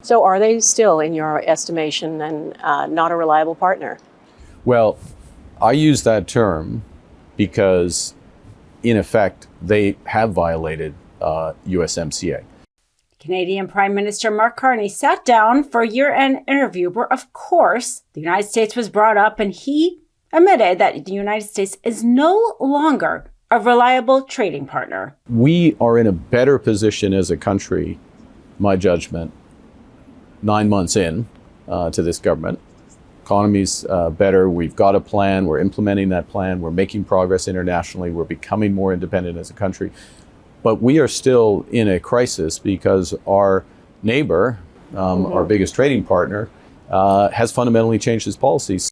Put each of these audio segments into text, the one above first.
So are they still, in your estimation, and not a reliable partner? Well, I use that term because, in effect, they have violated USMCA. Canadian Prime Minister Mark Carney sat down for a year-end interview where, of course, the United States was brought up, and he admitted that the United States is no longer a reliable trading partner. We are in a better position as a country, my judgment, 9 months in to this government. Economy's better. We've got a plan. We're implementing that plan. We're making progress internationally. We're becoming more independent as a country. But we are still in a crisis because our neighbor, our biggest trading partner, has fundamentally changed his policies.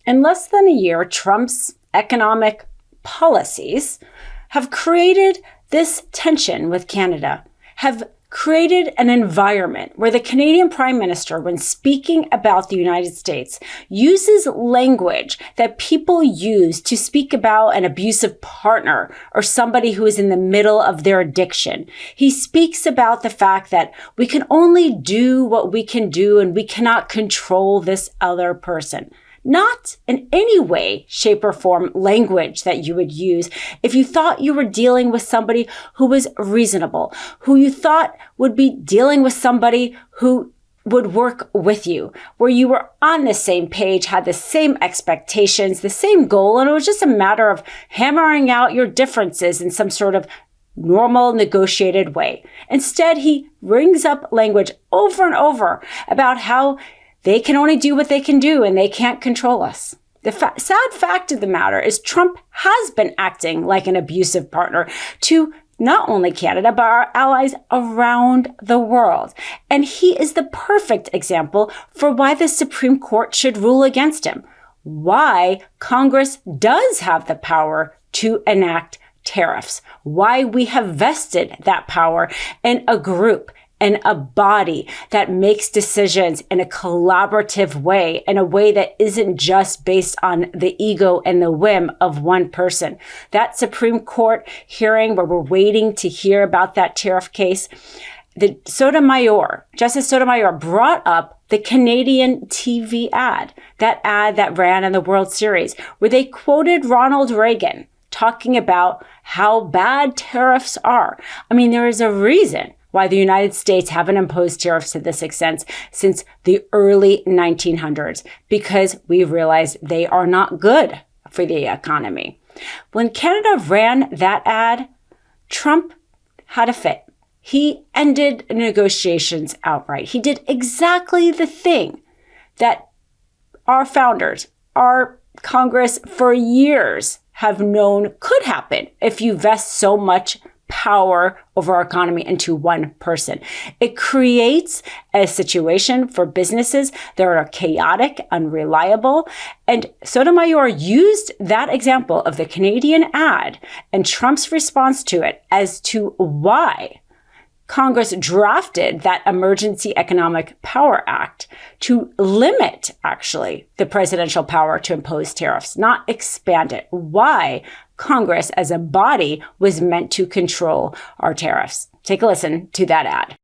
In less than a year, Trump's economic policies have created this tension with Canada, have created an environment where the Canadian Prime Minister, when speaking about the United States, uses language that people use to speak about an abusive partner or somebody who is in the middle of their addiction. He speaks about the fact that we can only do what we can do and we cannot control this other person. Not in any way, shape, or form language that you would use if you thought you were dealing with somebody who was reasonable, who you thought would be dealing with somebody who would work with you, where you were on the same page, had the same expectations, the same goal, and it was just a matter of hammering out your differences in some sort of normal negotiated way. Instead, he brings up language over and over about how they can only do what they can do and they can't control us. The sad fact of the matter is Trump has been acting like an abusive partner to not only Canada, but our allies around the world. And he is the perfect example for why the Supreme Court should rule against him, why Congress does have the power to enact tariffs, why we have vested that power in a group and a body that makes decisions in a collaborative way, in a way that isn't just based on the ego and the whim of one person. That Supreme Court hearing where we're waiting to hear about that tariff case, Justice Sotomayor brought up the Canadian TV ad that ran in the World Series, where they quoted Ronald Reagan talking about how bad tariffs are. I mean, there is a reason why the United States haven't imposed tariffs to this extent since the early 1900s, because we realized they are not good for the economy. When Canada ran that ad, Trump had a fit. He ended negotiations outright. He did exactly the thing that our founders, our Congress for years have known could happen if you vest so much power over our economy into one person. It creates a situation for businesses that are chaotic, unreliable. And Sotomayor used that example of the Canadian ad and Trump's response to it as to why Congress drafted that Emergency Economic Power Act to limit, actually, the presidential power to impose tariffs, not expand it. Why Congress as a body was meant to control our tariffs. Take a listen to that ad.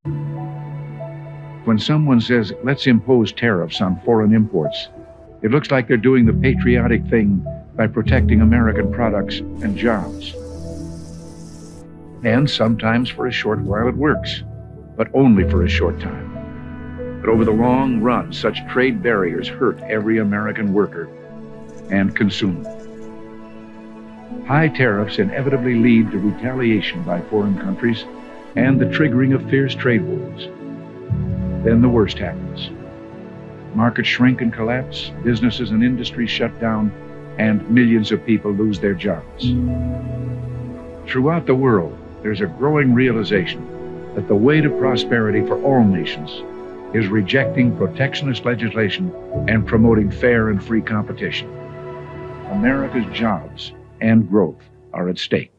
When someone says, let's impose tariffs on foreign imports, it looks like they're doing the patriotic thing by protecting American products and jobs. And sometimes for a short while it works, but only for a short time. But over the long run, such trade barriers hurt every American worker and consumer. High tariffs inevitably lead to retaliation by foreign countries and the triggering of fierce trade wars. Then the worst happens. Markets shrink and collapse, businesses and industries shut down, and millions of people lose their jobs. Throughout the world, there's a growing realization that the way to prosperity for all nations is rejecting protectionist legislation and promoting fair and free competition. America's jobs and growth are at stake.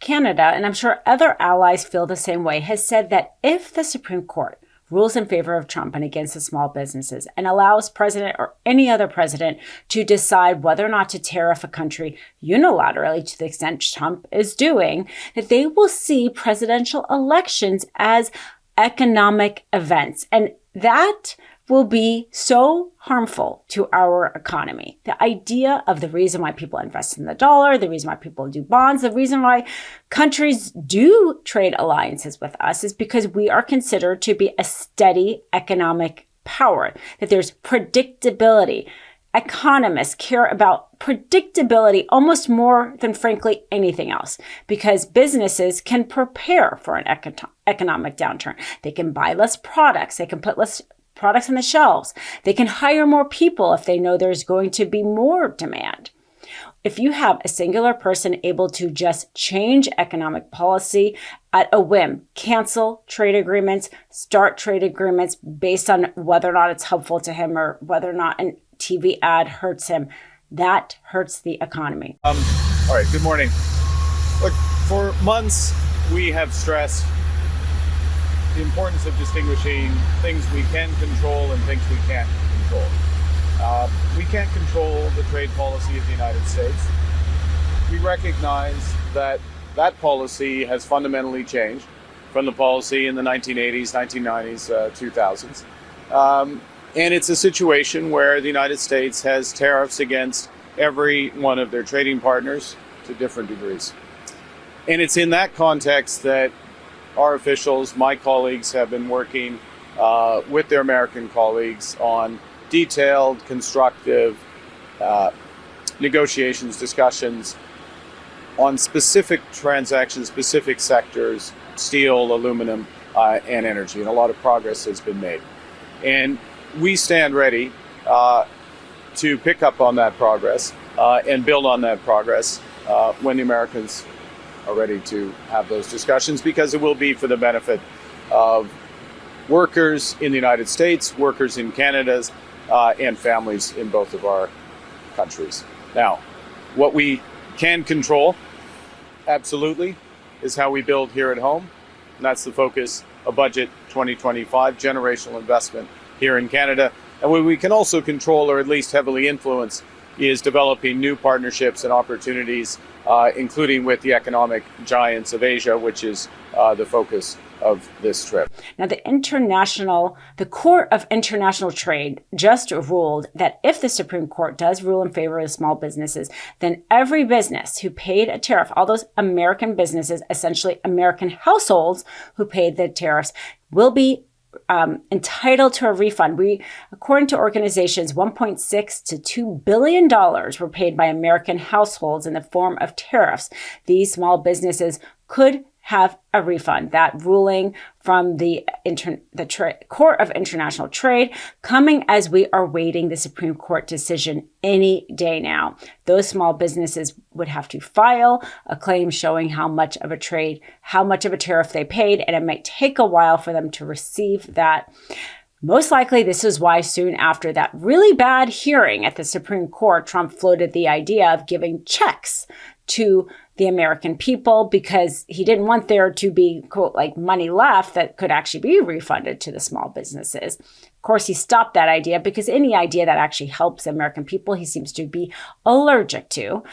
Canada, and I'm sure other allies feel the same way, has said that if the Supreme Court rules in favor of Trump and against the small businesses and allows president or any other president to decide whether or not to tariff a country unilaterally to the extent Trump is doing, that they will see presidential elections as economic events. And that will be so harmful to our economy. The idea of the reason why people invest in the dollar, the reason why people do bonds, the reason why countries do trade alliances with us is because we are considered to be a steady economic power, that there's predictability. Economists care about predictability almost more than, frankly, anything else, because businesses can prepare for an economic downturn. They can buy less products. They can put less products on the shelves. They can hire more people if they know there's going to be more demand. If you have a singular person able to just change economic policy at a whim, cancel trade agreements, start trade agreements based on whether or not it's helpful to him or whether or not a TV ad hurts him, that hurts the economy. All right, good morning. Look, for months, we have stressed the importance of distinguishing things we can control and things we can't control. We can't control the trade policy of the United States. We recognize that that policy has fundamentally changed from the policy in the 1980s, 1990s, 2000s. And it's a situation where the United States has tariffs against every one of their trading partners to different degrees. And it's in that context that our officials, my colleagues, have been working with their American colleagues on detailed, constructive negotiations, discussions on specific transactions, specific sectors, steel, aluminum, and energy. And a lot of progress has been made. And we stand ready to pick up on that progress and build on that progress when the Americans are ready to have those discussions, because it will be for the benefit of workers in the United States, workers in Canada, and families in both of our countries. Now, what we can control, absolutely, is how we build here at home. And that's the focus of Budget 2025, generational investment here in Canada. And what we can also control, or at least heavily influence, is developing new partnerships and opportunities, including with the economic giants of Asia, which is the focus of this trip. Now, the Court of International Trade just ruled that if the Supreme Court does rule in favor of small businesses, then every business who paid a tariff, all those American businesses, essentially American households who paid the tariffs, will be entitled to a refund. According to organizations, $1.6 to $2 billion were paid by American households in the form of tariffs. These small businesses could have a refund. That ruling from the Court of International Trade coming as we are waiting the Supreme Court decision any day now. Those small businesses would have to file a claim showing how much of a tariff they paid, and it might take a while for them to receive that. Most likely, this is why soon after that really bad hearing at the Supreme Court, Trump floated the idea of giving checks to the American people, because he didn't want there to be, quote, like money left that could actually be refunded to the small businesses. Of course, he stopped that idea because any idea that actually helps American people, he seems to be allergic to.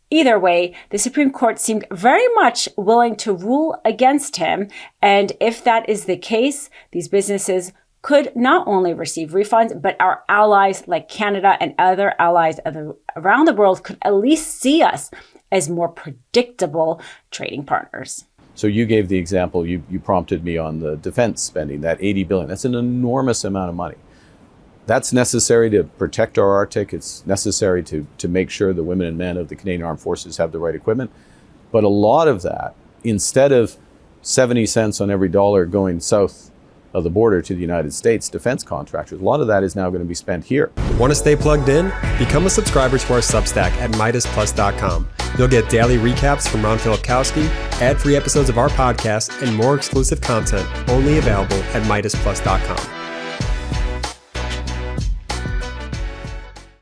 Either way, the Supreme Court seemed very much willing to rule against him. And if that is the case, these businesses could not only receive refunds, but our allies like Canada and other allies around the world could at least see us as more predictable trading partners. So you gave the example, you prompted me on the defense spending, that $80 billion. That's an enormous amount of money. That's necessary to protect our Arctic. It's necessary to make sure the women and men of the Canadian Armed Forces have the right equipment. But a lot of that, instead of 70 cents on every dollar going south of the border to the United States defense contractors, a lot of that is now going to be spent here. Want to stay plugged in? Become a subscriber to our Substack at MeidasPlus.com. You'll get daily recaps from Ron Filipkowski, ad-free episodes of our podcast, and more exclusive content only available at MeidasPlus.com.